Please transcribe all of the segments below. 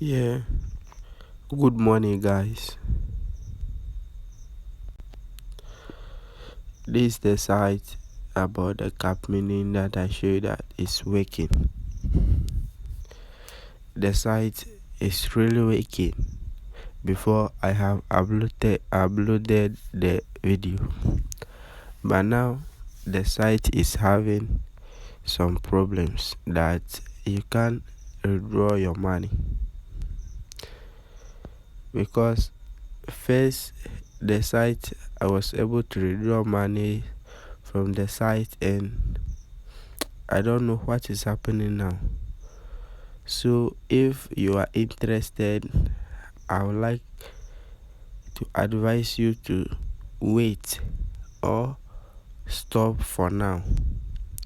Yeah, good morning, guys. This is the site about the cap meaning that I showed that is working. The site is really working before I have uploaded the video, but now the site is having some problems that you can't withdraw your money because first the site I was able to withdraw money from the site and I don't know what is happening now. So if you are interested, I would like to advise you to wait or stop for now,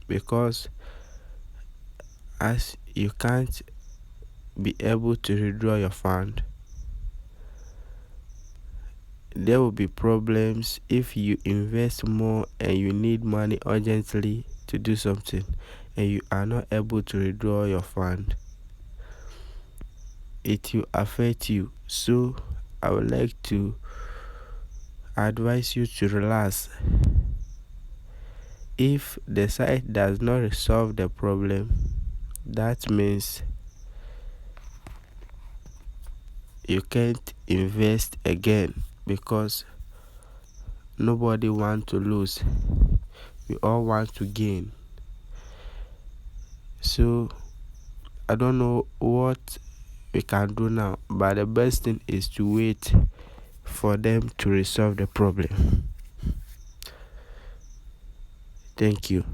because as you can't be able to withdraw your fund, there will be problems if you invest more and you need money urgently to do something and you are not able to withdraw your fund. It will affect you. So I would like to advise you to relax. If the site does not resolve the problem, that means you can't invest again, because nobody wants to lose. We all want to gain. So I don't know what we can do now, but the best thing is to wait for them to resolve the problem. Thank you.